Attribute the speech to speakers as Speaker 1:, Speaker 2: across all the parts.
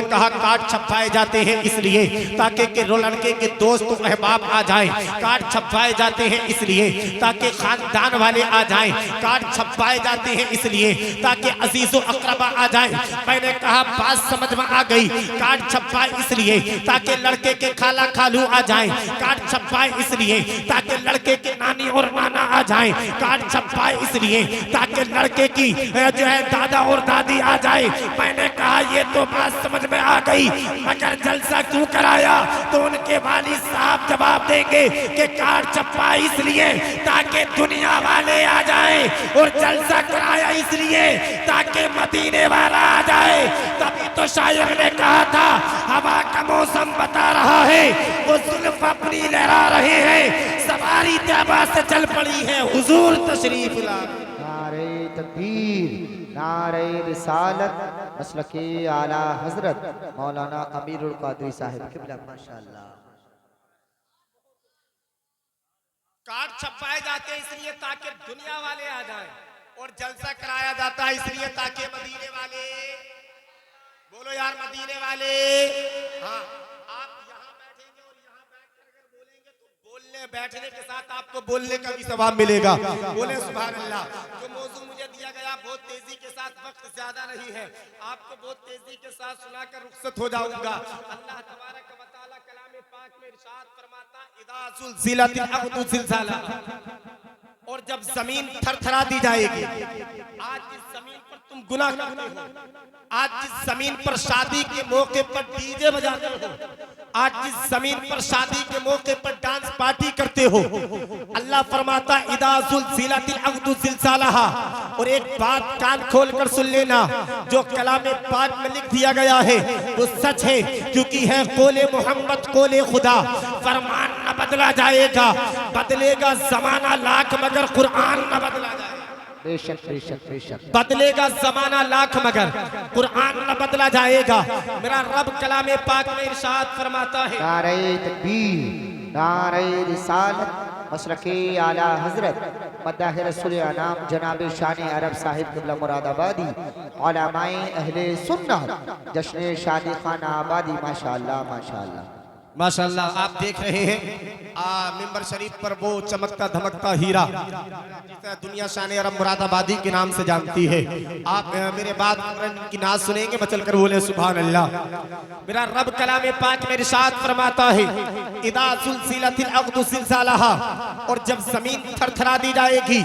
Speaker 1: कहा कार्ड छपवाए जाते हैं इसलिए ताकि कि लड़के के दोस्त अहबाब आ जाएं, कार्ड छपवाए जाते हैं इसलिए ताकि खानदान वाले आ जाएं, कार्ड छपवाए जाते हैं इसलिए ताकि अजीजो अकरबा आ जाएं। मैंने कहा बात समझ में आ गई। कार्ड छपवाए इसलिए ताकि लड़के के खाला खालू आ जाएं, कार्ड छपवाए इसलिए ताकि लड़के के नानी और नाना आ जाएं, कार्ड छपवाए इसलिए ताकि लड़के की जो है दादा और दादी आ जाए। मैंने कहा ये तो बात समझ में आ गई, मगर जलसा क्यों कराया? तो उनके वालिद साहब जवाब देंगे कि कार्ड छपा इसलिए ताकि दुनिया वाले आ जाए और जलसा कराया इसलिए ताकि मदीने वाला आ जाए। तभी तो शायर ने कहा था हवा का मौसम बता रहा है, वो जुल्फ अपनी लहरा रहे हैं, सवारी तैबा से चल पड़ी है, हुजूर तशरीफ ला।
Speaker 2: नारे तकबीर, नारे रिसालत, मसलके आला हजरत मौलाना अमीरुल कादरी साहिब क़िबला माशाअल्लाह।
Speaker 1: कार्ड छपवाए जाते हैं इसलिए ताकि दुनिया वाले आ जाएं और जलसा कराया जाता है इसलिए ताकि मदीने वाले, बोलो यार मदीने वाले। हाँ, आप यहाँ बैठेंगे और यहाँ बैठकर अगर बोलेंगे तो बोलने बैठने के साथ आपको बोलने का भी सवाब मिलेगा। बोले सुभान अल्लाह। जो मौजू मुझे दिया गया बहुत तेजी के साथ, वक्त ज्यादा नहीं है, आपको बहुत तेजी के साथ सुनाकर रुखसत हो जाऊंगा। अल्लाह तबारक व तआला कलाम पाक में इरशाद फरमाता इदा ज़ुलज़िलतिल अर्दु ज़िलज़ालहा, और जब जमीन थरथरा दी जाएगी। आज जिस जमीन पर तुम गुनाह करते हो, आज जिस जमीन पर शादी के मौके पर डीजे बजाते हो, आज जिस जमीन पर शादी के मौके पर डांस पार्टी करते हो, अल्लाह फरमाता इदा ज़ुलज़िलतिल अर्दु ज़िलज़ालहा। और एक बात कान खोल कर सुन लेना, जो कलाम पाक में लिख दिया गया है वो सच है, क्योंकि है कौले मोहम्मद कौले खुदा। फरमान न बदला जाएगा, बदलेगा जमाना लाख मगर कुरान न बदला जाएगा।
Speaker 2: बेशक बेशक बेशक
Speaker 1: बदलेगा जमाना लाख मगर कुरान न बदला जाएगा। मेरा रब कलाम पाक में इरशाद फरमाता है
Speaker 2: नारे तकबीर, नारे रिसालत, मसलके आला हजरत मद्दाह रसूल अनाम जनाब शान अरब साहिब क़िबला मुरादाबादी उलमाए अहले सुन्नत जश्न शादी खाना आबादी माशाअल्लाह माशाअल्लाह
Speaker 1: माशाअल्लाह। आप देख रहे हैं मिंबर शरीफ पर वो चमकता धमकता हीरा जिसे दुनिया शान अरब मुरादाबादी के नाम से जानती है। आप मेरे बाद की नाज सुनेंगे, बचल कर बोले सुभान अल्लाह। मेरा रब कलाम पाक में इरशाद फरमाता है इदा ज़ुलज़िलतिल अर्दु ज़िलज़ालहा, और जब जमीन थरथरा दी जाएगी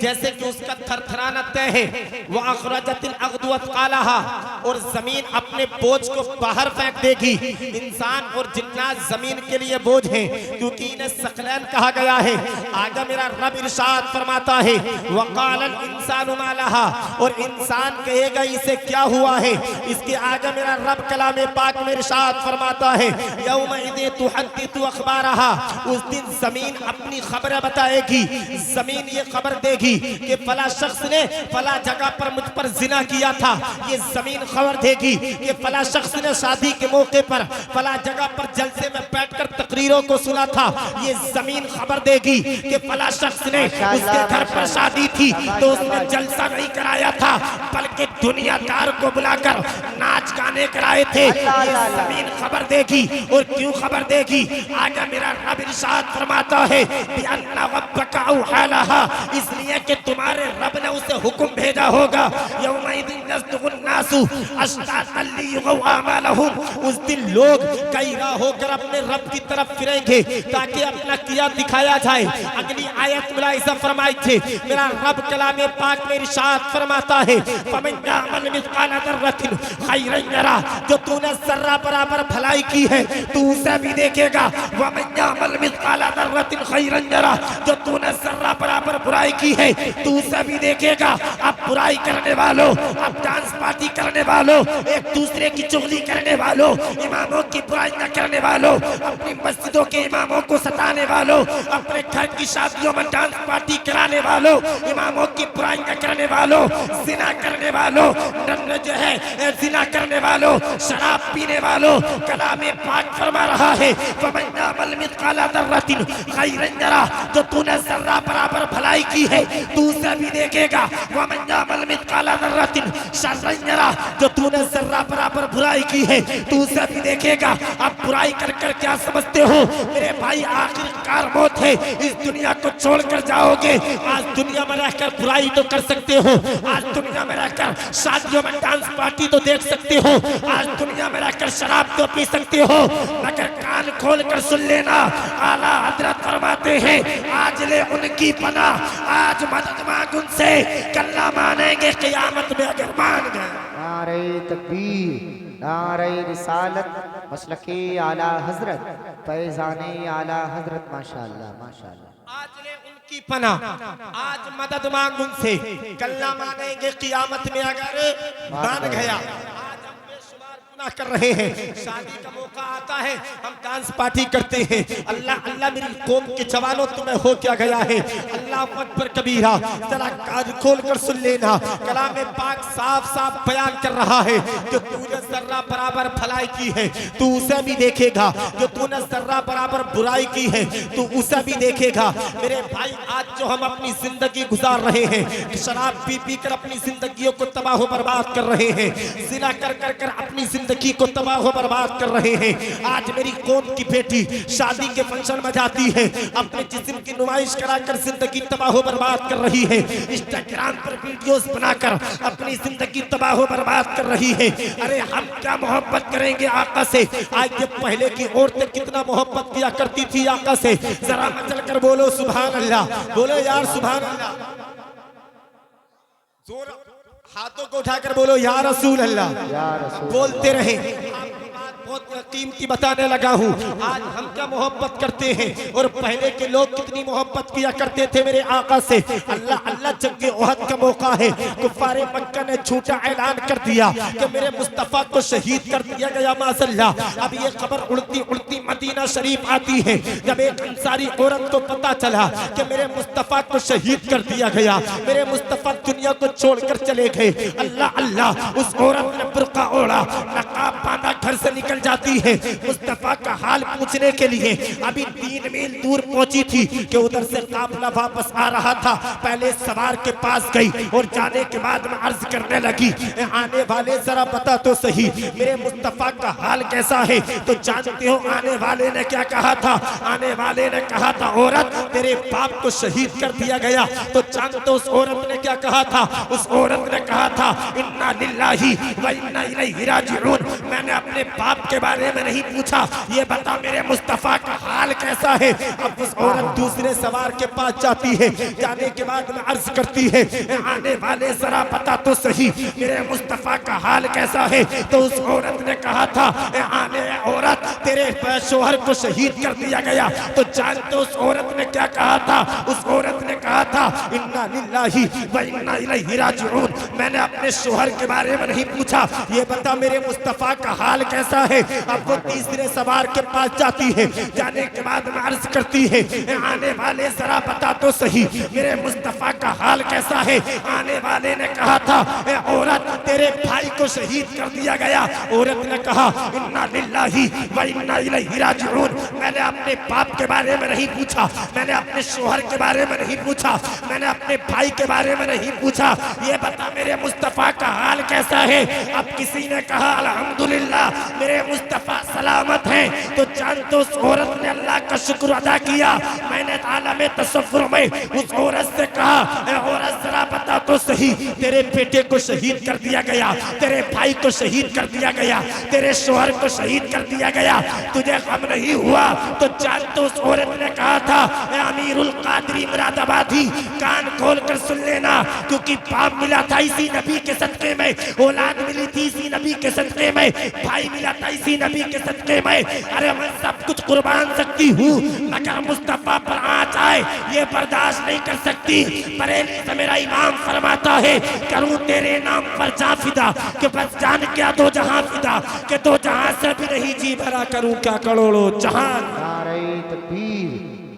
Speaker 1: जैसे कि उसका थरथराना तय है। वो अखरजतिल अर्दु अथक़ालहा, और जमीन अपने बोझ को बाहर फेंक देगी। इंसान और जिन्नात जमीन के लिए बोझ है, क्योंकि इन्हें सकलैन कहा गया है। आगे मेरा रब इरशाद फरमाता है वक़ालल इंसानु मा लहा, और इंसान कहेगा इसे क्या हुआ है। इसके आगे मेरा रब कलाम पाक में इरशाद फरमाता है यौमइज़ तुहद्दिसु अख़बारहा, उस दिन जमीन अपनी खबरें बताएगी। जमीन ये खबर देगी कि फला शख्स ने फला जगह पर मुझ पर जिना किया था। ये जमीन खबर देगी कि फला शख्स ने शादी के मौके पर फला जगह पर जलसे में बैठकर तकरीरों को सुना था। ये जमीन खबर देगी कि फला शख्स ने उसके घर पर शादी थी तो उसने जलसा नहीं कराया था, बल्कि दुनियादार को बुलाकर नाच गाने कराए थे। ये जमीन खबर देगी। और क्यों खबर देगी? आगे मेरा रब इरशाद फरमाता है बिअन्ना रब्बका औहालहा, इसलिए कि तुम्हारे रब ने उसे हुक्म भेजा होगा यौमइज़िन यस्दुगुन नासु अश्तातन लियुगौ आमालहुम, उस दिन लोग कैरा होकर अपने रब की तरफ फिरेंगे ताकि अपना किया दिखाया जाए। अगली आयत मुलाहिज़ा फरमाई थी मेरा रब कलाम पाक में इरशाद फरमाता है फमन यअमल मिस्क़ाल ज़र्रतिन खैरन यरा, जो तूने जर्रा बराबर भलाई की है तू उसे भी देखेगा। वमन यअमल मिस्क़ाल ज़र्रतिन खैरन यरा, जो तूने जर्रा बराबर बुराई की है तू उसे भी देखेगा। अब बुराई करने वालों, अब डांस पार्टी करने वालों, एक दूसरे की चुगली करने वालों, इमामों की बुराई न करने वालों, अपनी मस्जिदों के इमामों को सताने वालों, अपने घर की शादियों में डांस पार्टी कराने वालों, इमामों की बुराई न करने वालों, जिना करने वालों, जो है जिना करने वालों, शराब पीने वालों, कलाम पाक फरमा रहा है फमन यअमल मिस्क़ाल ज़र्रतिन खैरन यरा, जो तूने जर्रा बराबर भलाई की है तू उसे भी देखेगा। वमन यअमल मिस्क़ाल ज़र्रतिन शर्रन तगय्यरा, जो तूने जर्रा बराबर बुराई की है तू उसे भी देखेगा। अब बुराई कर कर क्या समझते हो मेरे भाई, आखिरकार मौत है, इस दुनिया को छोड़कर जाओगे। आज दुनिया में रहकर बुराई तो कर सकते हो, आज दुनिया में रहकर शादियों में डांस पार्टी तो देख सकते हो, आज दुनिया में रहकर शराब तो पी सकते हो, मगर कान खोल कर सुन लेना, आला हजरत फरमाते हैं आज ले उनकी पनाह, आज मदद मांग उनसे, कल्ला मानेंगे क़यामत में अगर मान गए।
Speaker 2: नारे तकबीर, नारे रिसालत, मसलके आला हजरत, फैज़ाने आला हजरत, माशाअल्लाह माशाअल्लाह।
Speaker 1: आज ले उनकी पनाह, आज मदद मांग उनसे, कल्ला मानेंगे क़यामत में अगर मान गया। गुनाह कर रहे हैं, शादी का मौका आता है हम डांस पार्टी करते हैं। अल्लाह अल्लाह मेरी कौम के जवानों तुम्हें हो क्या गया है, अल्लाह अकबर कबीरा, जरा कान खोल कर सुन लेना, कलाम पाक साफ साफ बयान कर रहा है कि तूने जर्रा बराबर भलाई की है तू उसे भी देखेगा, जो तूने जर्रा बराबर बुराई की है तू उसे भी देखेगा। मेरे भाई आज जो हम अपनी जिंदगी गुजार रहे हैं, शराब पी पी कर अपनी जिंदगियों को तबाह बर्बाद कर रहे हैं, जिना कर कर कर अपनी जिंदगी को तबाह बर्बाद कर रहे हैं। आज मेरी कौम की बेटी शादी के फंक्शन में जाती है, अपने जिस्म की नुमाइश कराकर जिंदगी तबाह बर्बाद कर रही है, इंस्टाग्राम पर वीडियोस बनाकर अपनी जिंदगी तबाह बर्बाद कर रही है। अरे हम क्या मोहब्बत करेंगे आका से, आज ये पहले की औरतें कितना मोहब्बत किया करती थी आका से, जरा मचल कर बोलो सुभान अल्लाह, बोलो यार सुभान अल्लाह, जोर हाथों को उठाकर बोलो या रसूल अल्लाह, बोलते रहे। बहुत कीमती बताने लगा हूँ, आज हम क्या मोहब्बत करते हैं और पहले के लोग कितनी मोहब्बत किया करते थे मेरे आका से। अल्लाह अल्लाह जंगे ओहद का मौका है, कुफारे मक्का ने झूठा ऐलान कर दिया कि मेरे मुस्तफ़ा को शहीद कर दिया गया माज़अल्लाह। अब ये खबर उड़ती उड़ती मदीना शरीफ आती है, जब एक अंसारी औरत को पता चला कि मेरे मुस्तफ़ा को शहीद कर दिया गया, मेरे मुस्तफ़ा दुनिया को छोड़कर चले गए। अल्लाह अल्लाह, उस औरत ने बुर्का ओढ़ा, नकाब बांधा, घर से निकल जाती है मुस्तफा का हाल पूछने के लिए। अभी 3 मील दूर पहुंची थी कि उधर से काफिला वापस आ रहा था, पहले सवार के पास गई और जाने के बाद में अर्ज करने लगी, आने वाले जरा बता तो सही मेरे मुस्तफा का हाल कैसा है। तो जानते हो आने वाले ने क्या कहा था, आने वाले ने कहा था औरत तेरे बाप को शहीद कर दिया गया। तो जानते हो उस औरत ने क्या कहा था, उस औरत ने कहा था इन्ना लिल्लाही व इन्ना इलैहि राजिऊन। मैंने अपने बाप के बारे में नहीं पूछा, ये बता मेरे मुस्तफा का हाल कैसा है। अब उस औरत दूसरे सवार के पास जाती है, जाने के बाद में अर्ज करती है आने वाले जरा बता तो सही मेरे मुस्तफा का हाल कैसा है। तो उस औरत ने कहा था आने औरत तेरे शोहर को शहीद कर दिया गया। तो जानते उस औरत ने क्या कहा था, उस औरत ने कहा था इन्ना लिल्लाही व इन्ना इलैहि राजिऊन। मैंने अपने शोहर के बारे में नहीं पूछा, ये बता मेरे मुस्तफा का हाल कैसा है। अब वो तीसरे सवार के पास जाती है, जाने के बाद में अर्ज करती है आने वाले जरा बता तो सही मेरे मुस्तफा का हाल कैसा है। आने वाले ने कहा था औरत तेरे भाई को शहीद कर दिया गया। औरत ने कहा इन्ना लिल्लाही व इन्ना इलैहि राजिऊन। मैंने अपने बाप के बारे में नहीं पूछा, मैंने अपने शोहर के बारे में नहीं पूछा, मैंने अपने भाई के बारे में नहीं पूछा, ये बता मेरे मुस्तफा का हाल कैसा है। अब किसी ने कहा अल्हम्दुलिल्लाह मेरे मुस्तफा सलामत हैं। तो जानते उस औरत ने अल्लाह का शुक्र अदा किया। मैंने आलम तसव्वुर में उस औरत से कहा औरत जरा बता तो सही तेरे बेटे को शहीद कर दिया गया, तेरे भाई को शहीद कर दिया गया, तेरे शोहर को शहीद कर दिया गया, तुझे गम नहीं हुआ। तो जानते उस औरत ने कहा था अमीरुल कादरी मुरादाबादी, कान खोल कर सुन लेना, क्योंकि बाप मिला था इसी नबी के सदके में, औलाद मिली थी इसी नबी के सदके में, भाई मिला था इसी नबी के सदके में। अरे मैं सब कुछ कुर्बान सकती हूँ मगर मुस्तफा पर आँच आए ये बर्दाश्त नहीं कर सकती। बरेली से मेरा इमाम फरमाता है करूँ तेरे नाम पर जा फिदा, कि बस जान क्या दो जहां फिदा, कि दो जहां से भी नहीं जी भरा करूँ क्या करोड़ों जहान।
Speaker 2: नारे तकबीर,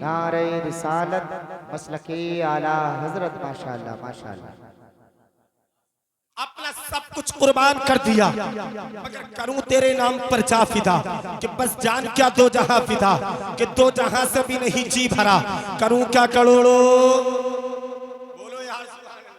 Speaker 2: नारे रिसालत, मसलके आला हजरत, माशाअल्लाह माशाअल्लाह।
Speaker 1: अपना सब कुछ कुर्बान कर दिया मगर करूं तेरे नाम पर जा फिदा, कि बस जान क्या दो जहां फिदा, कि दो जहां से भी नहीं जी भरा करूं क्या करोड़ों। बोलो यार सुभान अल्लाह।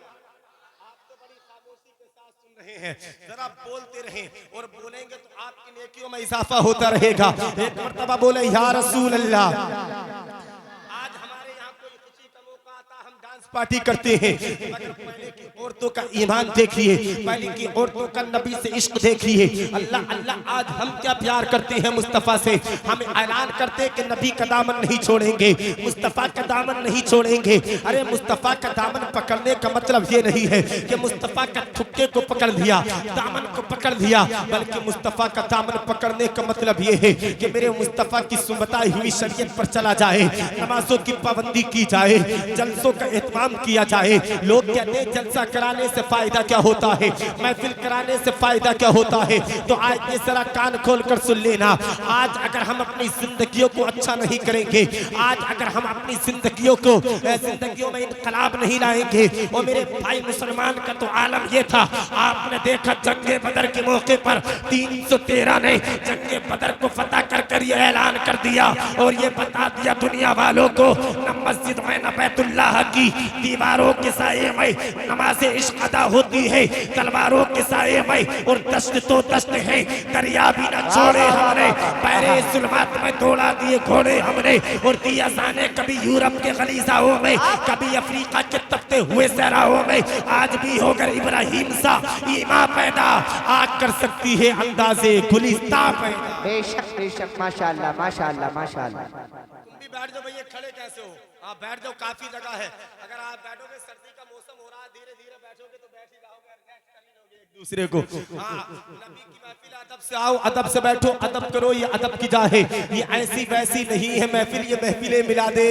Speaker 1: आप तो बड़ी खामोशी के साथ सुन रहे हैं। हैं। जरा बोलते रहें और बोलेंगे तो आपकी नेकियों में इजाफा होता रहेगा। एक मर्तबा बोले या रसूल अल्लाह। आज हमारे यहाँ कोई खुशी का मौका आता हम डांस पार्टी करते हैं, मगर पहले की औरतों का ईमान देखिए, पहले की औरतों का नबी से इश्क देखिए। अल्लाह अल्लाह, आज हम क्या प्यार करते हैं मुस्तफ़ा से। हम ऐलान करते हैं कि नबी का दामन नहीं छोड़ेंगे, मुस्तफ़ा का दामन नहीं छोड़ेंगे। अरे मुस्तफ़ा का दामन पकड़ने का मतलब ये नहीं है कि मुस्तफ़ा का थुक्के को पकड़ लिया, दामन को पकड़ लिया, बल्कि मुस्तफ़ा का दामन पकड़ने का मतलब ये है कि मेरे मुस्तफ़ा की सुबताई हुई शरीयत पर चला जाए, नमाजों की पाबंदी की जाए, जलसों का एहतमाम किया जाए। लोग कहते हैं जलसा कराने से फायदा क्या होता है, महफिल कराने से फायदा क्या होता है। तो आज ये जरा कान खोल कर सुन लेना। आज अगर हम अपनी जिंदगियों को अच्छा नहीं करेंगे, आज अगर हम अपनी जिंदगियों में इनकलाब नहीं लाएंगे, और मेरे भाई मुसलमान का तो आलम ये था, आपने देखा जंगे बदर के मौके पर 313 ने जंगे बदर को फतह कर ये ऐलान कर दिया और ये बता दिया दुनिया वालों को, न मस्जिद में न बैतुल्लाह की दीवारों के साए में नमाज इश्क अदा होती है, तलवारों के साए में, और दश्त तो दश्त है, दरिया भी न छोड़े हमने, पैरे जुल्मात में दौड़ा दिए घोड़े हमने, और दिया जाने कभी यूरोप के गलीजाओं में, कभी अफ्रीका के तपते हुए सहराओं में। आज भी होकर इब्राहिम सा ईमा पैदा, आग कर सकती है अंदाजे गुलिस्ता पैदा।
Speaker 2: बेशक बेशक, माशाअल्लाह माशाअल्लाह माशाअल्लाह।
Speaker 1: तुम भी बैठ जाओ भैया, खड़े कैसे हो आप? बैठ जाओ, काफी जगह है। अगर आप बैठोगे, सर्दी का मौसम हो रहा है, धीरे धीरे बैठोगे तो बैठ ही जाओगे, रिलैक्स कर ही लोगे एक दूसरे को। हाँ, नबी की महफिल, अदब से आओ, अदब से बैठो, अदब करो, ये अदब की जाए। ये ऐसी वैसी नहीं है महफिल, ये महफिले मिला दे,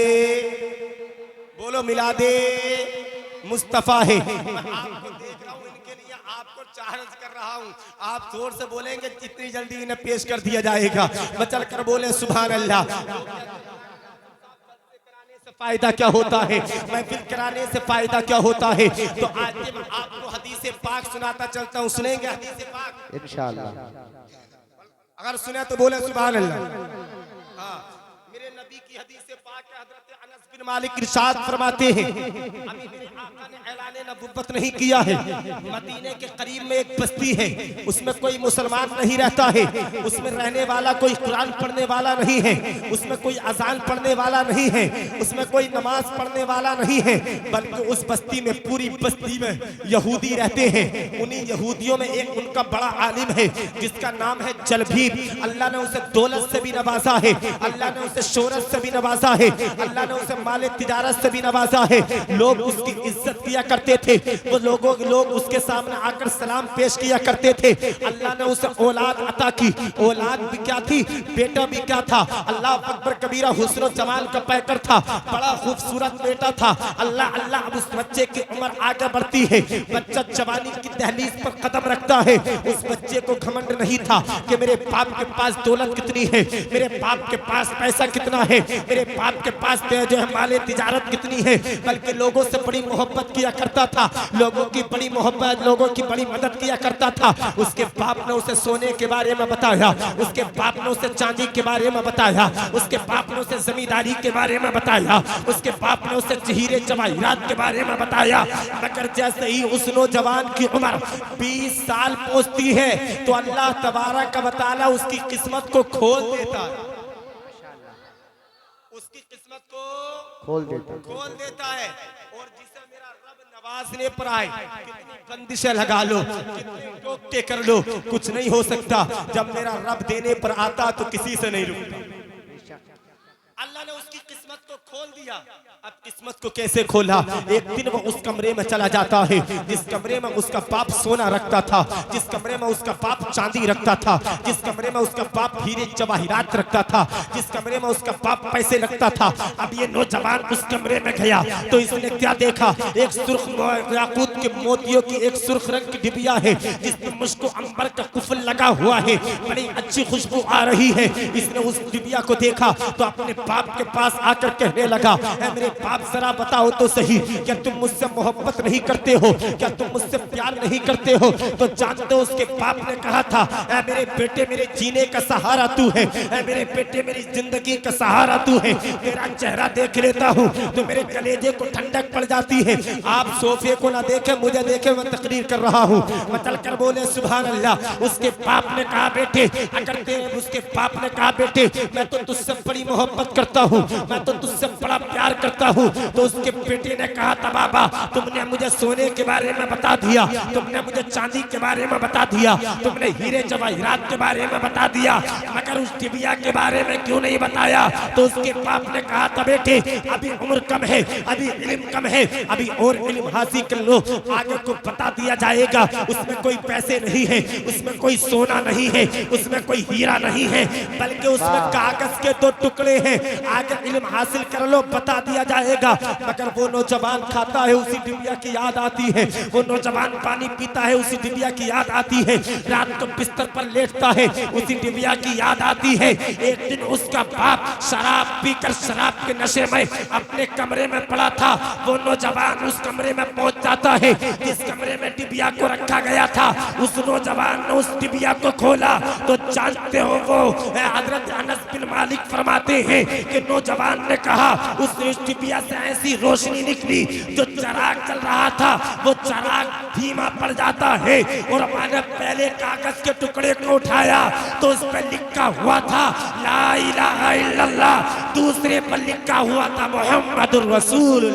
Speaker 1: बोलो मिला दे मुस्तफा है। आपको देख रहा हूँ, इनके लिए आपको चार्ज कर रहा हूँ। आप जोर से बोलेंगे जितनी जल्दी इन्हें पेश कर दिया जाएगा। मचल कर बोले सुभान अल्लाह। फायदा क्या होता है, महफिल कराने से फायदा क्या होता है। तो आज मैं आपको हदीस पाक सुनाता चलता हूँ, सुनेंगे हदीस पाक
Speaker 2: इंशाअल्लाह।
Speaker 1: अगर सुने तो बोले सुभान अल्लाह। हाँ, मेरे नबी की हदीस पाक है। हजरत अनस बिन मालिक इरशाद फरमाते हैं, अभी मेरे आका ने ऐलाने नबुव्वत नहीं किया है, मदीने के करीब में एक बस्ती है, उसमें कोई मुसलमान नहीं रहता है, उसमें रहने वाला कोई कुरान पढ़ने वाला नहीं है, उसमें कोई अजान पढ़ने वाला नहीं है, उसमें कोई नमाज पढ़ने वाला नहीं है, बल्कि उस बस्ती में, पूरी बस्ती में यहूदी रहते हैं। उन्हीं यहूदियों में एक उनका बड़ा आलिम है जिसका नाम है जलबीब। अल्लाह ने उसे दौलत से भी नवाजा है, अल्लाह ने उसे शोहरत से भी नवाजा है, अल्लाह ने उसे माले तिजारत से भी नवाजा है। लोग उसकी इज्जत किया करते थे, वो लोग उसके सामने आकर सलाम पेश किया करते थे। अल्लाह ने उसे औलाद अता की, औलाद भी क्या थी, बेटा भी क्या था, अल्लाह अकबर कबीरा, हुस्न जमाल का पैकर था, बड़ा खूबसूरत बेटा था। अल्लाह अल्लाह, अब उस बच्चे की उम्र आगे बढ़ती है, बच्चा जवानी की दहलीज पर कदम रखता है। उस बच्चे को घमंड नहीं था कि मेरे बाप के पास दौलत कितनी है, मेरे बाप के पास पैसा कितना है, मेरे बाप के पास जो है माले तिजारत कितनी है, बल्कि लोगों से बड़ी मोहब्बत किया करता था, लोगों की बड़ी मोहब्बत, लोगों की बड़ी मदद किया करता था। उसके बाप ने उसे सोने के बारे में बताया, उसके बाप ने उसे चांदी के बारे में बताया, उसके बाप ने उसे जमींदारी के बारे में बताया, उसके बाप ने उसे हीरे जवाहिरात के बारे में बताया। मगर जैसे ही उस नौजवान की उम्र 20 साल पहुंचती है तो अल्लाह तबारक व तआला उसकी किस्मत को खोल देता है, उसकी किस्मत को खोल देता है। और जिसे मेरा रब नवाजने पर आए, कितनी बंदिशें लगा लो, कितने टोके कर लो, कुछ नहीं हो सकता। जब मेरा रब देने पर आता तो किसी से नहीं रुकता। अल्लाह ने उसकी किस्मत को खोल दिया। अब किस्मत को कैसे खोला? एक दिन वो उस कमरे में चला जाता है जिस कमरे में उसका बाप सोना रखता था, जिस कमरे में उसका बाप चांदी रखता था, जिस कमरे में उसका बाप हीरे जवाहिरात रखता था, जिस कमरे में उसका बाप पैसे रखता था। अब ये नौजवान उस कमरे में गया तो इसने क्या देखा? एक सुर्ख याकूत के मोतियों की एक सुर्ख रंग की डिबिया है जिसमें मुझको अंबर का कुफल लगा हुआ है, बड़ी अच्छी खुशबू आ रही है। इसने उस डिबिया को देखा तो अपने बाप के पास आकर कहने कहने लगा, मेरे बाप जरा बताओ तो सही, क्या तुम मुझसे मोहब्बत नहीं करते हो, क्या तुम मुझसे प्यार नहीं करते हो? तो जानते हो उसके बाप ने कहा था, मेरे बेटे मेरे जीने का सहारा तू है, मेरे बेटे मेरी जिंदगी का सहारा तू है, तेरा चेहरा देख लेता हूँ तो मेरे कलेजे को ठंडक पड़ जाती है। आप सोफे को ना देखे मुझे देखे, मैं तकरीर कर रहा हूँ। मचल कर बोले सुभान अल्लाह। उसके बाप ने कहा बेटे, अगर तेरे उसके बाप ने कहा बेटे मैं तो तुझसे बड़ी मोहब्बत करता हूँ, मैं तो तुझसे बड़ा प्यार करता हूँ। तो उसके बेटे ने कहा था बाबा तुमने मुझे सोने के बारे में बता दिया, तुमने मुझे चांदी के बारे में बता दिया, तुमने हीरे जवाहरात के बारे में बता दिया, मगर उस टिबिया के बारे में क्यों नहीं बताया? तो उसके बाप ने कहा था बेटे अभी उम्र कम है, अभी इल्म कम है, अभी और इल्म हासिल कर लो, आगे को बता दिया जाएगा। उसमें कोई पैसे नहीं है, उसमें कोई सोना नहीं है, उसमें कोई हीरा नहीं है, बल्कि उसमें कागज के 2 टुकड़े हैं, आगे इल्म हासिल कर लो बता दिया जाएगा। मगर वो नौजवान खाता है उसी डिबिया की याद आती है, वो नौजवान पानी पीता है उसी डिबिया की याद आती है, रात को बिस्तर पर लेटता है उसी डिबिया की याद आती है। एक दिन उसका बाप शराब पीकर शराब के नशे में अपने कमरे में पड़ा था, वो नौजवान उस कमरे में पहुंच जाता है जिस कमरे में डिबिया को रखा गया था। उस नौजवान ने उस डिबिया को खोला तो जानते हो वो हजरत अनस बिन मालिक फरमाते हैं कि नौजवान ने कहा उस डिबिया से ऐसी रोशनी निकली, जो चराग चल रहा था वो चराग धीमा पड़ जाता है। और मैंने पहले कागज के टुकड़े को उठाया तो उस पर लिखा हुआ था ला इलाहा इल्लल्लाह, दूसरे पर लिखा हुआ था मुहम्मदुर रसूल।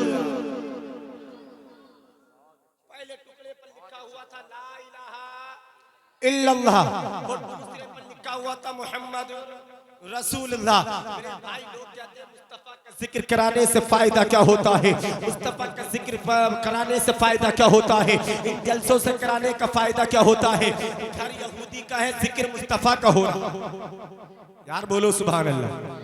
Speaker 1: पहले टुकड़े पर लिखा हुआ था ला इलाहा इल्लल्लाह और दूसरे पर लिखा हुआ था मुहम्मदुर रसूलुल्लाह। मेरे भाई लोग कहते हैं मुस्तफा का जिक्र कराने से फायदा क्या होता है, मुस्तफा का जिक्र कराने से फायदा क्या होता है, इन जलसों से कराने का फायदा क्या होता है? हर यहूदी का है जिक्र मुस्तफा का हो रहा, यार बोलो सुभान अल्लाह।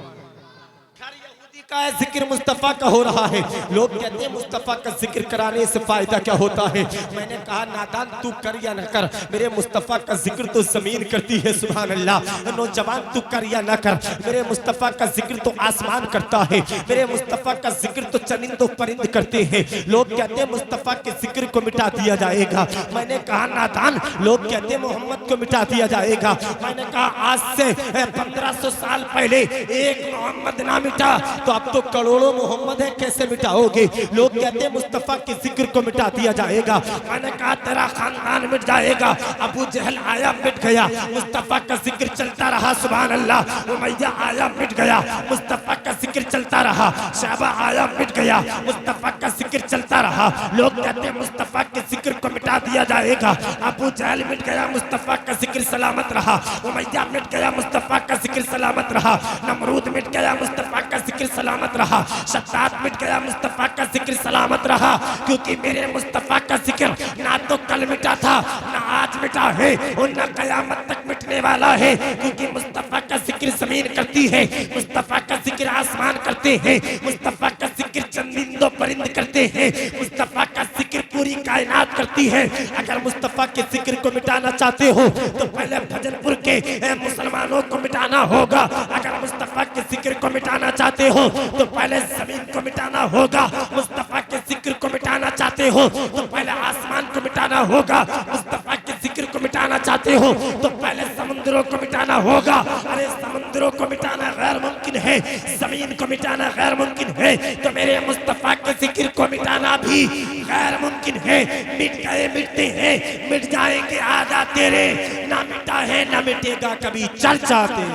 Speaker 1: का है जिक्र मुस्तफ़ा का हो रहा है, लोग कहते हैं मुस्तफ़ा का जिक्र कराने से फायदा क्या होता है? मैंने कहा नादान तू कर या न कर, मेरे मुस्तफ़ा का जिक्र तो जमीन करती है सुभान अल्लाह। नौजवान तू कर या न कर, मेरे मुस्तफ़ा का जिक्र तो आसमान करता है, मेरे मुस्तफ़ा का जिक्र तो चनिंदो परिंद करते हैं। लोग कहते हैं मुस्तफ़ा के जिक्र को मिटा दिया जाएगा, मैंने कहा नादान लोग कहते हैं मोहम्मद को मिटा दिया जाएगा। मैंने कहा आज से 1500 साल पहले एक मोहम्मद ना मिटा तो अब तो करोड़ों मोहम्मद है, कैसे मिटाओगे? लोग कहते हैं मुस्तफा के जिक्र को मिटा दिया जाएगा, मैंने कहा तेरा खानदान मिट जाएगा। अबू जहल आया मिट गया, मुस्तफा का जिक्र चलता रहा सुभान अल्लाह। उमैया आया मिट गया, मुस्तफा का जिक्र चलता रहा। शहबा आया मिट गया, मुस्तफा का जिक्र चलता रहा। लोग कहते हैं मुस्तफा के जिक्र को मिटा दिया जाएगा। अबू जहल मिट गया, मुस्तफा का जिक्र सलामत रहा। उमैया मिट गया, मुस्तफा का जिक्र सलामत रहा। नमरूद मिट गया, मुस्तफा का जिक्र सलामत रहा। शद्दाद मिट गया, मुस्तफा का जिक्र सलामत रहा। क्योंकि मेरे मुस्तफा का जिक्र ना तो कल मिटा था ना आज मिटा है और ना कयामत तक मिटने वाला है। क्योंकि मुस्तफा का जिक्र जमीन करती है, मुस्तफा का जिक्र आसमान करते हैं, मुस्तफा का जिक्र चंदिंदो परिंद करते हैं, मुस्तफा का जिक्र पूरी कायनात करती है। अगर मुस्तफा के जिक्र को मिटाना चाहते हो तो पहले भजनपुर के मुसलमानों को मिटाना होगा। अगर मुस्तफा के जिक्र को मिटाना चाहते हो तो पहले जमीन को मिटाना होगा। मुस्तफा के जिक्र को मिटाना चाहते हो तो पहले आसमान को मिटाना होगा। मुस्तफा के जिक्र को मिटाना चाहते हो तो पहले समुद्रों को मिटाना होगा। अरे समुद्रों को मिटाना गैर मुमकिन है, जमीन को मिटाना गैर मुमकिन है, तो मेरे मुस्तफा के जिक्र को मिटाना भी गैर मुमकिन है। मिट गए मिटते हैं, मिट जाएंगे आजा तेरे, ना मिटा है ना मिटेगा कभी चर्चा तेरे,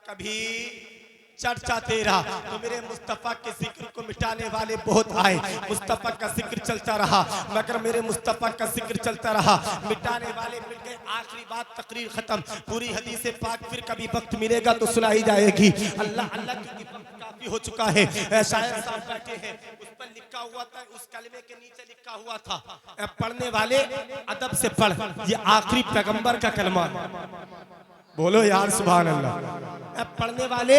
Speaker 1: कभी चर्चा तेरा। तो मेरे मुस्तफा के जिक्र को मिटाने वाले बहुत आए, मुस्तफा का जिक्र चलता रहा मगर मेरे मुस्तफा का जिक्र चलता रहा, मिटाने वाले मिट गए। आखिरी बात तकरीर खत्म, पूरी हदीस पाक फिर कभी वक्त मिलेगा तो सुनाई जाएगी। अल्लाह अल्लाह क्योंकि वक्त काफी हो चुका है। शायर साहब बैठे हैं, उस पर लिखा हुआ था, उस कलमे के नीचे लिखा हुआ था पढ़ने वाले अदब से पढ़, ये आखिरी पैगंबर का कलमा। बोलो यार सुभान अल्लाह। पढ़ने वाले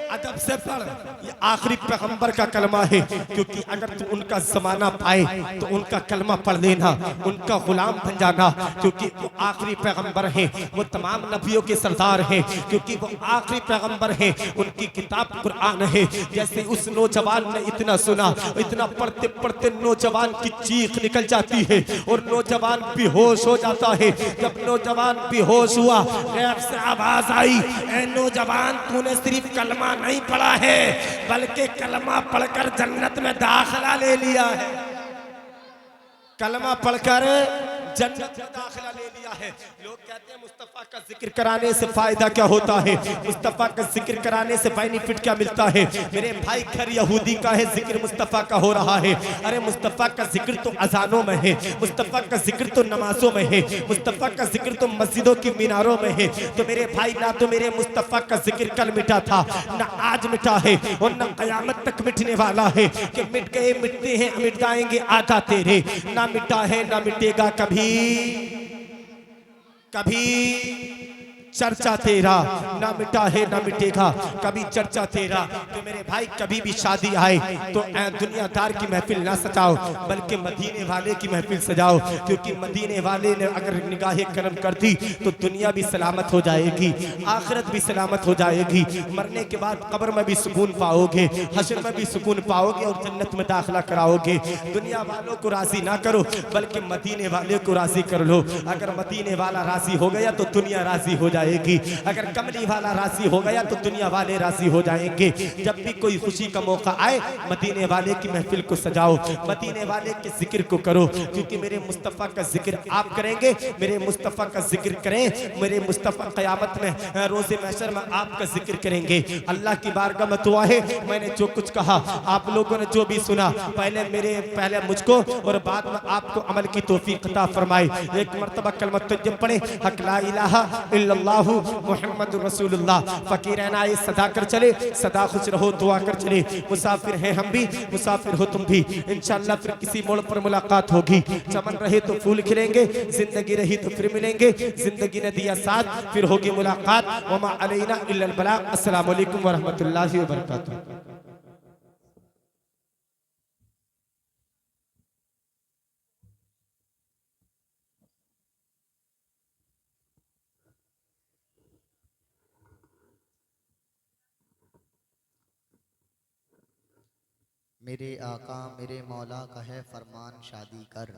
Speaker 1: अदब से पढ़, ये आखिरी पैगंबर का कलमा है, क्योंकि अगर तू उनका जमाना पाए तो उनका कलमा पढ़ लेना, उनका गुलाम बन जाना, क्योंकि वो आखिरी पैगंबर हैं, वो तमाम नबियों के सरदार हैं, क्योंकि वो आखिरी पैगंबर हैं, उनकी किताब कुरान है। जैसे उस नौजवान ने इतना सुना, इतना पढ़ते पढ़ते नौजवान की चीख निकल जाती है और नौजवान बेहोश हो जाता है। जब नौजवान बेहोश हुआ, गैब से आवाज आई, ए नौजवान, तूने सिर्फ कलमा नहीं पढ़ा है बल्कि कलमा पढ़कर जन्नत में दाखिला ले लिया है। कलमा पढ़कर जन्नत में दाखिला ले लिया है। लोग कहते हैं मुस्तफा का जिक्र कराने से फायदा क्या होता है, मुस्तफा का जिक्र कराने से बेनिफिट क्या मिलता है। मेरे भाई, घर यहूदी का है, जिक्र मुस्तफा का हो रहा है। अरे मुस्तफा का जिक्र तो अजानों में है, मुस्तफा का जिक्र तो नमाजों में है, मुस्तफा का जिक्र तो मस्जिदों की मीनारों में है। तो मेरे भाई, ना तो मेरे मुस्तफा का जिक्र कल मिटा था, ना आज मिटा है और ना कयामत तक मिटने वाला है कि मिट गए मिटते हैं, मिट जाएंगे आधा तेरे। ना मिटा है ना मिटेगा कभी कभी चर्चा तेरा, ना मिटा है ना मिटेगा कभी चर्चा तेरा। तो मेरे भाई, कभी भी शादी आए तो दुनियादार की महफिल ना सजाओ बल्कि मदीने वाले की महफिल सजाओ, क्योंकि मदीने वाले ने अगर निगाहे करम कर दी तो दुनिया भी सलामत हो जाएगी, आखिरत भी सलामत हो जाएगी। मरने के बाद कब्र में भी सुकून पाओगे, हश्र में भी सुकून पाओगे और जन्नत में दाखिला कराओगे। दुनिया वालों को राजी ना करो बल्कि मदीने वाले को राजी कर लो। अगर मदीने वाला राजी हो गया तो दुनिया राजी हो जाएगी, अगर कमली वाला राजी हो गया तो दुनिया वाले राजी हो जाएंगे। जब भी कोई खुशी का मौका आए, मदीने वाले की महफिल को सजाओ, मदीने वाले के जिक्र को करो, क्योंकि मेरे मुस्तफ़ा का जिक्र आप करेंगे, मेरे मुस्तफ़ा का जिक्र करें, मेरे मुस्तफ़ा क़यामत में रोज़े महशर में आपका जिक्र करेंगे। अल्लाह की बारगाह में दुआ है, मैंने जो कुछ कहा, आप लोगों ने जो भी सुना, पहले मुझको और बाद में आपको अमल की तौफीक अता फरमाए। एक मरतबा कलमत तय्यब पढ़े, हक ला इलाहा इल्लल्लाहु मुहम्मद रसूलुल्लाह। फकीर आए सदा कर चले, सदा खुश रहो, दुआ कर चले। मुसाफिर हैं हम भी, मुसाफिर हो तुम भी, इंशाअल्लाह फिर किसी मोड़ पर मुलाकात होगी। चमन रहे तो फूल खिलेंगे, जिंदगी रही तो फिर मिलेंगे, जिंदगी ने दिया साथ फिर होगी मुलाकात। वमा अलैना इल्लल बलाग। अस्सलामु अलैकुम व रहमतुल्लाहि व बरकातुहू।
Speaker 2: मेरे आका मेरे मौला का है फरमान, शादी कर।